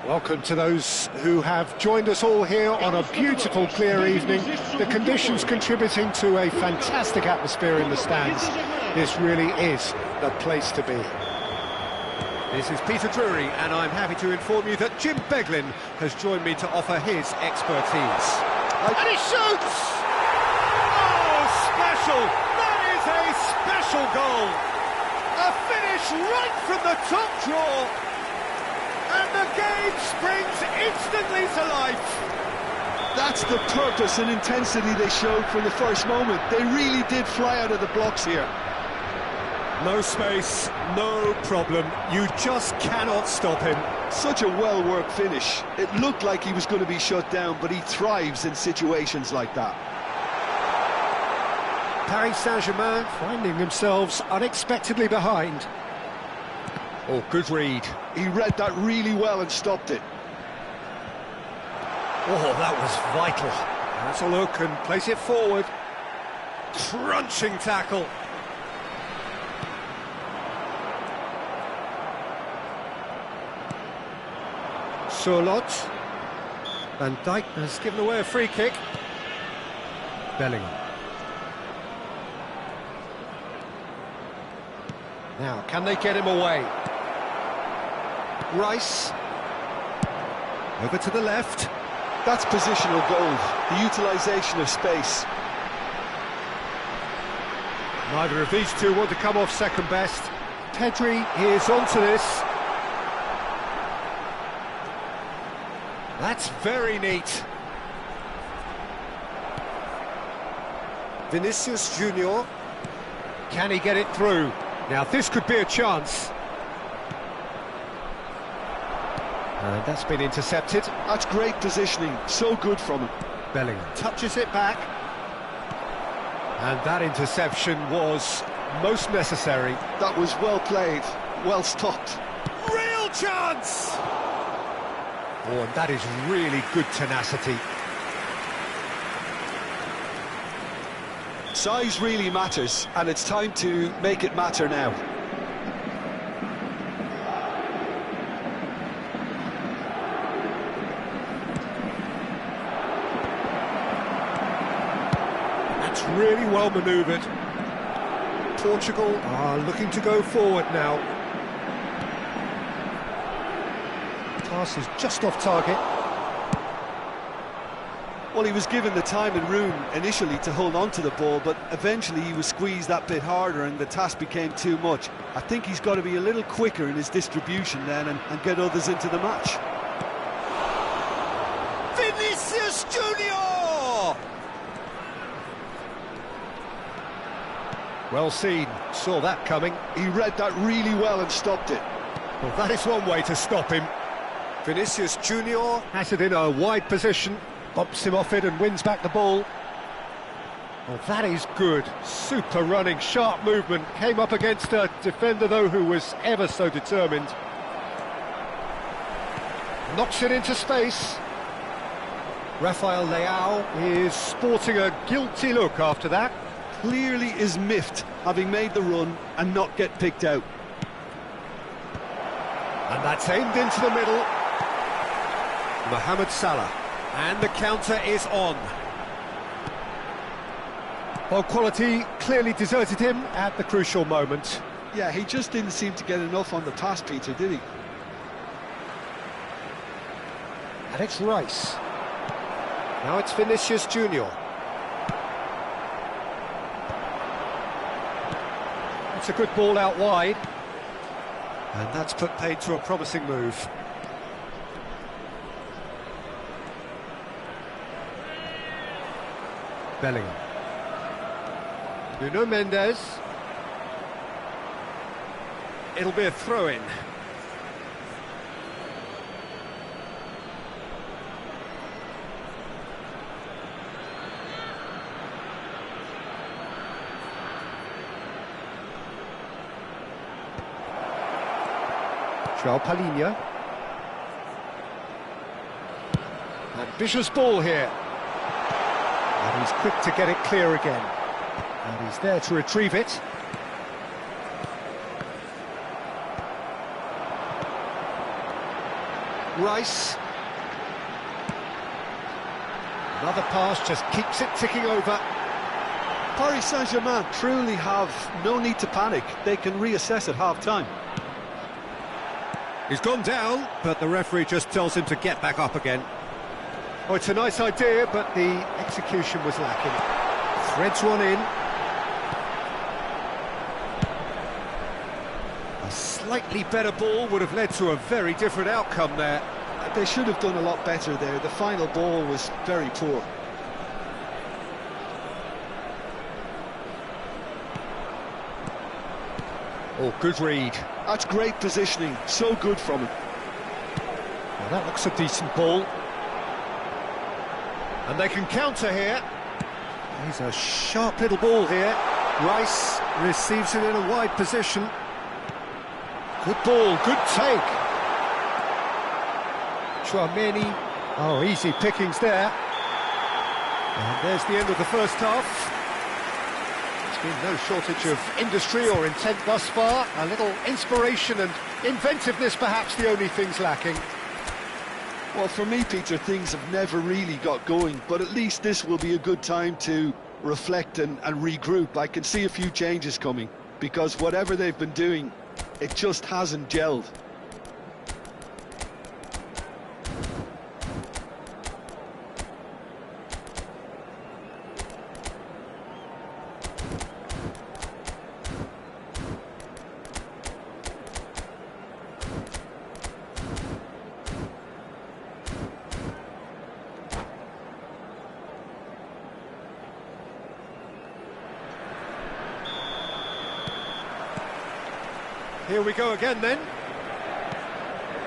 Welcome to those who have joined us all here on a beautiful, clear evening. The conditions contributing to a fantastic atmosphere in the stands. This really is the place to be. This is Peter Drury, and I'm happy to inform you that Jim Beglin has joined me to offer his expertise. And he shoots! Oh, special! That is a special goal! A finish right from the top draw! And the game springs instantly to life. That's the purpose and intensity they showed from the first moment. They really did fly out of the blocks here. No space, no problem. You just cannot stop him. Such a well-worked finish. It looked like he was going to be shut down, but he thrives in situations like that. Paris Saint-Germain finding themselves unexpectedly behind. Oh, good read. He read that really well and stopped it. Oh, that was vital. That's a look and place it forward. Crunching tackle. Surlot. Van Dijk has given away a free kick. Bellingham. Now, can they get him away? Rice. Over to the left. That's positional gold, the utilisation of space. Neither of these two want to come off second best. Pedri is onto this. That's very neat. Vinicius Junior. Can he get it through? Now this could be a chance. And that's been intercepted. That's great positioning, so good from him. Bellingham touches it back. And that interception was most necessary. That was well played, well stopped. Real chance! Oh, and that is really good tenacity. Size really matters, and it's time to make it matter now. That's really well manoeuvred. Portugal are looking to go forward now. Pass is just off target. Well, he was given the time and room initially to hold on to the ball, but eventually he was squeezed that bit harder and the task became too much. I think he's got to be a little quicker in his distribution then and get others into the match. Vinicius Junior! Well seen, saw that coming. He read that really well and stopped it. Well, that is one way to stop him. Vinicius Junior has it in a wide position, bumps him off it and wins back the ball. Well, that is good. Super running, sharp movement. Came up against a defender, though, who was ever so determined. Knocks it into space. Rafael Leao is sporting a guilty look after that. Clearly is miffed, having made the run and not get picked out. And that's aimed into the middle. Mohamed Salah. And the counter is on. Well, quality clearly deserted him at the crucial moment. Yeah, he just didn't seem to get enough on the pass, Peter, did he? And it's Rice. Now it's Vinicius Junior. It's a good ball out wide. And that's put paid to a promising move. Bellingham. Nuno Mendes. It'll be a throw-in. João Palhinha. Ambitious ball here. And he's quick to get it clear again. And he's there to retrieve it. Rice. Another pass just keeps it ticking over. Paris Saint-Germain truly have no need to panic. They can reassess at half-time. He's gone down, but the referee just tells him to get back up again. Oh, it's a nice idea, but the execution was lacking. Threads one in. A slightly better ball would have led to a very different outcome there. They should have done a lot better there. The final ball was very poor. Oh, good read. That's great positioning. So good from him. Well, that looks a decent ball. And they can counter here. He's a sharp little ball here. Rice receives it in a wide position. Good ball, good take. Tchouaméni. Oh, easy pickings there. And there's the end of the first half. There's been no shortage of industry or intent thus far. A little inspiration and inventiveness, perhaps the only things lacking. Well, for me, Peter, things have never really got going, but at least this will be a good time to reflect and regroup. I can see a few changes coming, because whatever they've been doing, it just hasn't gelled. Here we go again then.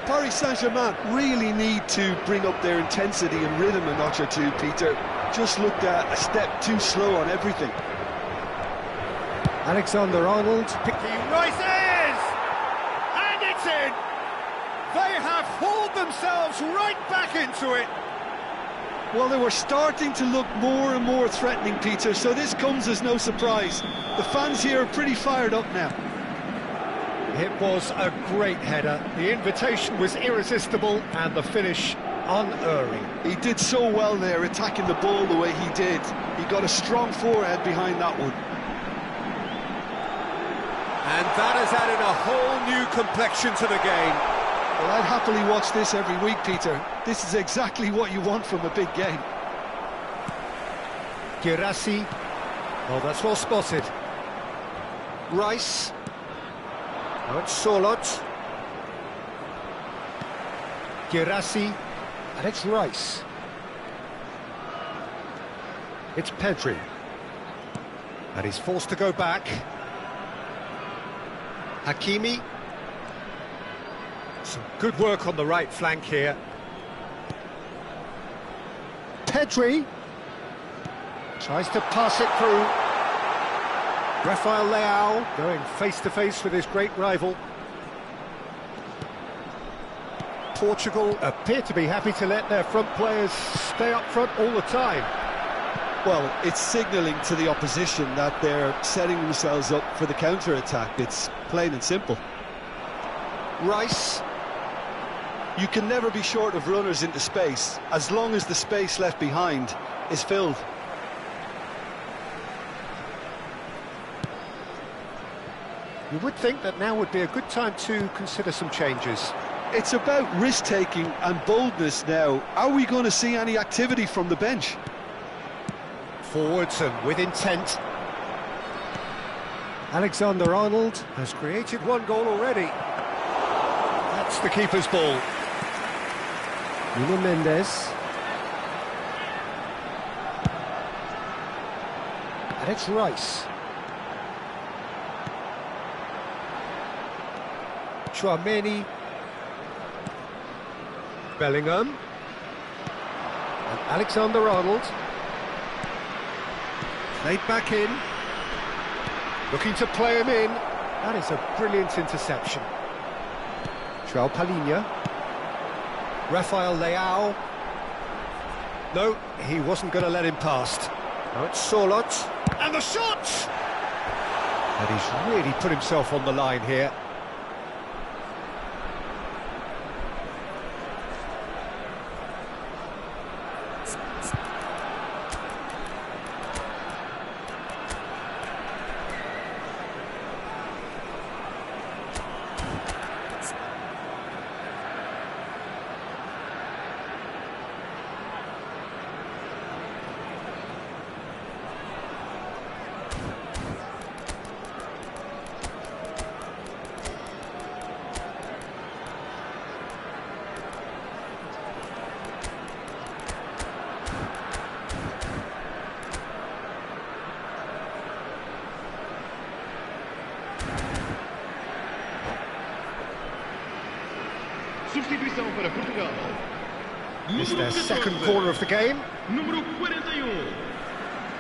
Paris Saint-Germain really need to bring up their intensity and rhythm a notch or two, Peter. Just looked a step too slow on everything. Alexander-Arnold. He rises! And it's in! They have hauled themselves right back into it. Well, they were starting to look more and more threatening, Peter, so this comes as no surprise. The fans here are pretty fired up now. It was a great header. The invitation was irresistible and the finish unerring. He did so well there, attacking the ball the way he did. He got a strong forehead behind that one. And that has added a whole new complexion to the game. Well, I'd happily watch this every week, Peter. This is exactly what you want from a big game. Guirassy. Oh, that's well spotted. Rice. Now it's Sorloth. Guirassy. And it's Rice. It's Pedri. And he's forced to go back. Hakimi. Some good work on the right flank here. Pedri. Tries to pass it through. Rafael Leao going face-to-face with his great rival. Portugal appear to be happy to let their front players stay up front all the time. Well, it's signalling to the opposition that they're setting themselves up for the counter-attack. It's plain and simple. Rice. You can never be short of runners into space, as long as the space left behind is filled. You would think that now would be a good time to consider some changes. It's about risk-taking and boldness now. Are we going to see any activity from the bench? Forwards and with intent. Alexander-Arnold has created one goal already. That's the keeper's ball. Nuno Mendes. And it's Rice. Tchouaméni. Bellingham. And Alexander-Arnold. Played back in. Looking to play him in. That is a brilliant interception. João Palhinha. Rafael Leao. No, he wasn't going to let him past. Now it's Sorloth. And the shot! And he's really put himself on the line here. Substituição para Portugal. It's their second corner of the game. Número 41.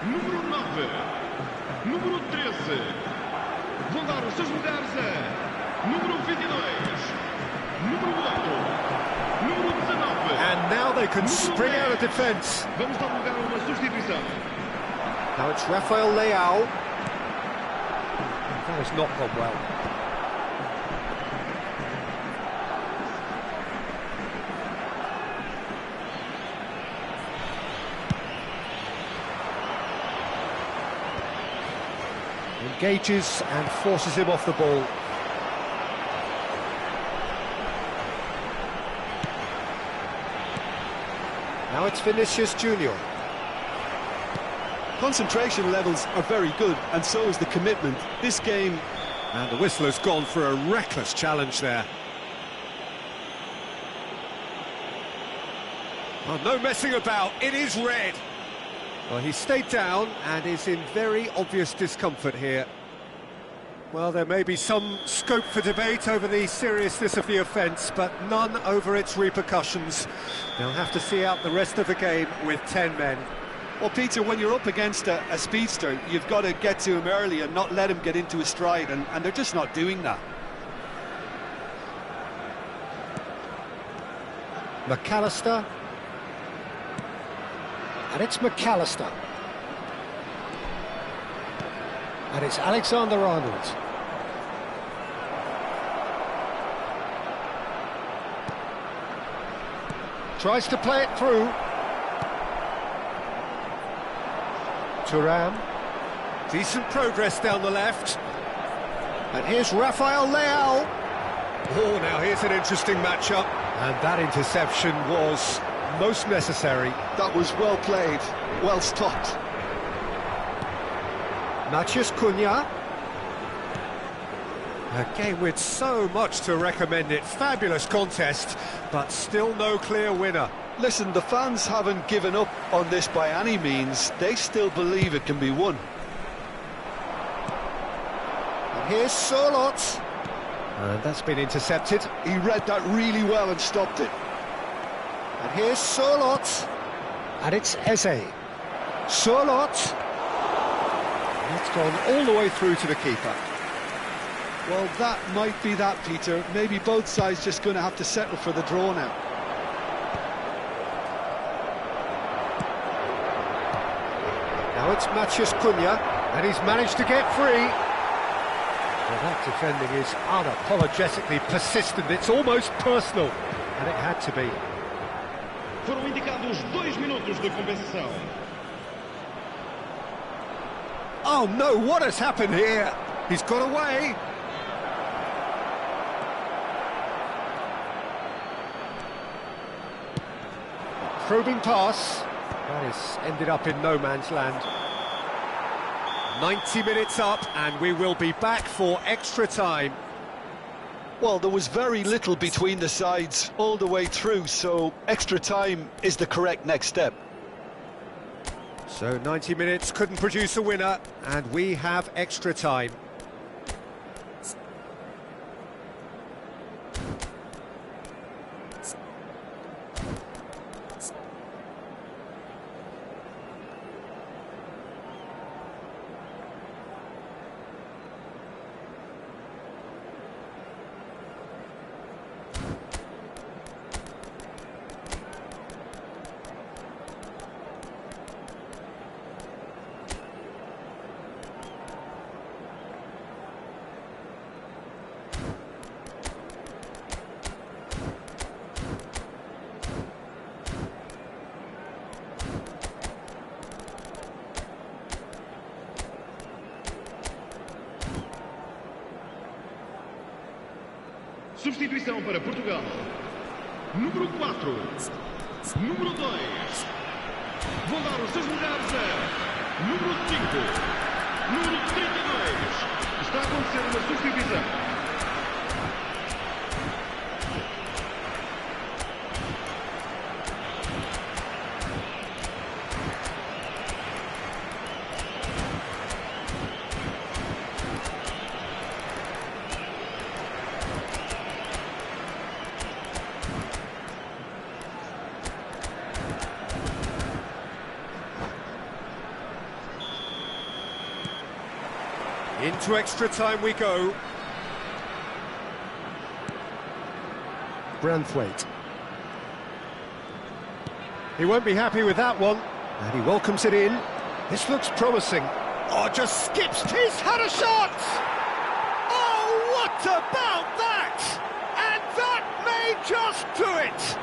Número 9. Número 13. Vão dar os seus lugares a número 22. Número 8. Número 19. And now they can spring out of defence. Vamos dar lugar a uma substituição. Now it's Rafael Leao. That has not gone well. Engages and forces him off the ball. Now it's Vinicius Junior. Concentration levels are very good, and so is the commitment. This game... And the whistle has gone for a reckless challenge there. Oh, no messing about, it is red. Well, he stayed down and is in very obvious discomfort here. Well, there may be some scope for debate over the seriousness of the offence, but none over its repercussions. They'll have to see out the rest of the game with 10 men. Well, Peter, when you're up against a speedster, you've got to get to him early and not let him get into his stride, and they're just not doing that. McAllister. And it's McAllister. And it's Alexander-Arnold. Tries to play it through. Thuram. Decent progress down the left. And here's Rafael Leao. Oh, now here's an interesting matchup. And that interception was most necessary. That was well played, well stopped. Matheus Cunha. A game with so much to recommend it. Fabulous contest, but still no clear winner. Listen, the fans haven't given up on this by any means. They still believe it can be won. And here's Sørloth. And that's been intercepted. He read that really well and stopped it. And here's Sørloth. And it's Eze. Sørloth. It's gone all the way through to the keeper. Well, that might be that, Peter. Maybe both sides just going to have to settle for the draw now. Now it's Matheus Cunha, and he's managed to get free. Well, that defending is unapologetically persistent. It's almost personal, and it had to be. Foram indicados 2 minutos de compensação. Oh no, what has happened here? He's got away. Probing pass. That has ended up in no man's land. 90 minutes up, and we will be back for extra time. Well, there was very little between the sides all the way through, so extra time is the correct next step. So 90 minutes couldn't produce a winner, and we have extra time. Substituição para Portugal. Número 4. Número 2. Vão dar os seus lugares a número 5. Número 32. Está a acontecer uma substituição. Into extra time we go. Branthwaite. He won't be happy with that one, and he welcomes it in. This looks promising. Oh, just skips. He's had a shot! Oh, what about that? And that may just do it!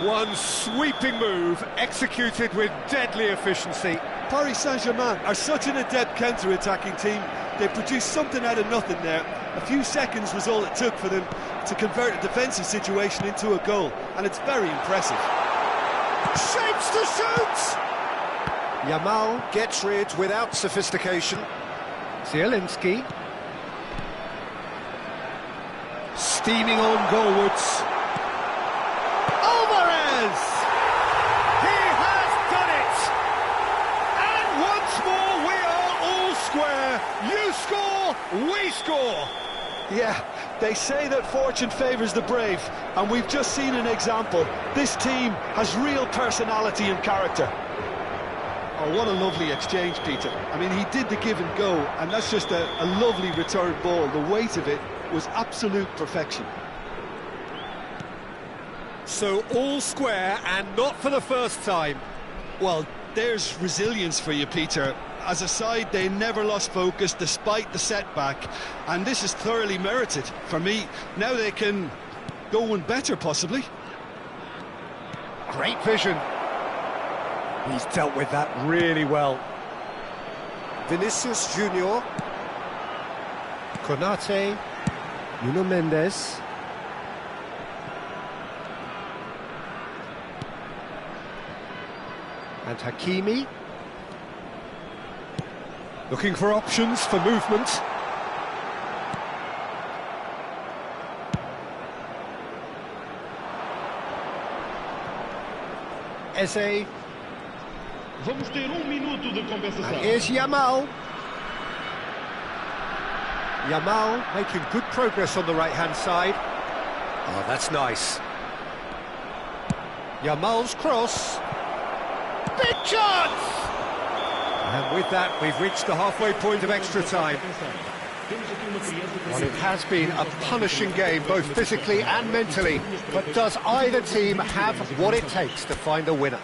One sweeping move, executed with deadly efficiency. Paris Saint-Germain are such an adept counter-attacking team. They produced something out of nothing there. A few seconds was all it took for them to convert a defensive situation into a goal, and it's very impressive. Shapes to shoot! Yamal gets rid without sophistication. Zielinski. Steaming on goalwards. Alvarez! He has done it! And once more we are all square. You score, we score. Yeah, they say that fortune favours the brave, and we've just seen an example. This team has real personality and character. Oh, what a lovely exchange, Peter. I mean, he did the give and go, and that's just a lovely return ball. The weight of it was absolute perfection. So all square, and not for the first time. Well, there's resilience for you, Peter. As a side, they never lost focus despite the setback, and this is thoroughly merited. For me, now they can go one better, possibly. Great vision. He's dealt with that really well. Vinicius Junior. Konate. Nuno Mendes. And Hakimi. Looking for options for movement. Eze. Vamos ter minuto de compensação. And here's Yamal. Yamal making good progress on the right-hand side. Oh, that's nice. Yamal's cross. Big chance! And with that, we've reached the halfway point of extra time. Well, it has been a punishing game, both physically and mentally. But does either team have what it takes to find a winner?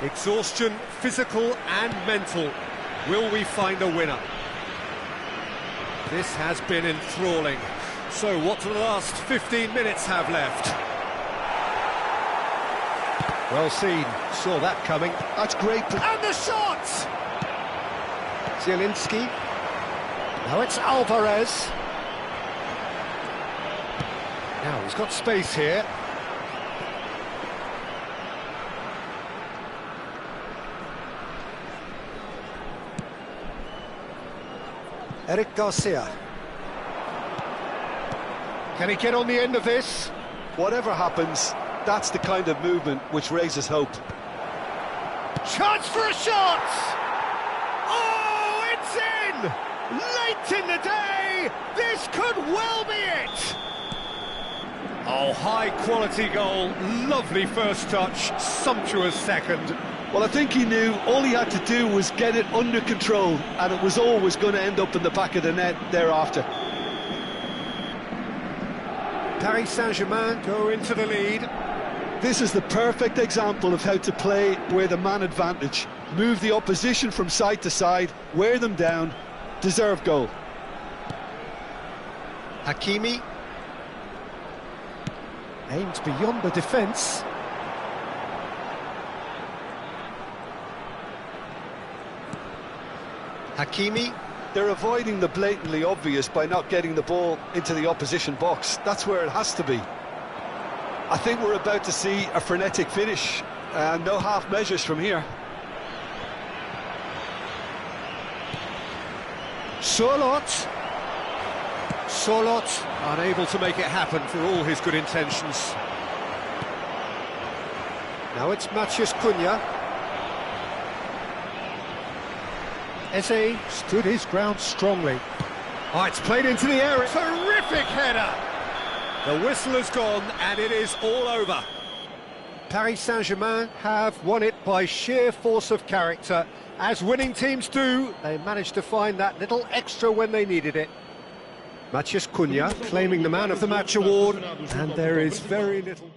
Exhaustion, physical and mental. Will we find a winner? This has been enthralling. So what do the last 15 minutes have left? Well seen, saw that coming. That's great. And the shot! Zielinski. Now it's Alvarez. Now he's got space here. Eric Garcia. Can he get on the end of this? Whatever happens, that's the kind of movement which raises hope. Chance for a shot! Oh, it's in! Late in the day! This could well be it! Oh, high-quality goal. Lovely first touch, sumptuous second. Well, I think he knew all he had to do was get it under control, and it was always going to end up in the back of the net thereafter. Paris Saint-Germain go into the lead. This is the perfect example of how to play with a man advantage. Move the opposition from side to side, wear them down, deserve goal. Hakimi. Aims beyond the defence. Hakimi. They're avoiding the blatantly obvious by not getting the ball into the opposition box. That's where it has to be. I think we're about to see a frenetic finish, and no half measures from here. Sorloth. Sorloth unable to make it happen for all his good intentions. Now it's Matheus Cunha. Eze stood his ground strongly. Oh, it's played into the area. Terrific header! The whistle has gone and it is all over. Paris Saint-Germain have won it by sheer force of character. As winning teams do, they managed to find that little extra when they needed it. Matheus Cunha claiming the Man of the Match award, and there is very little...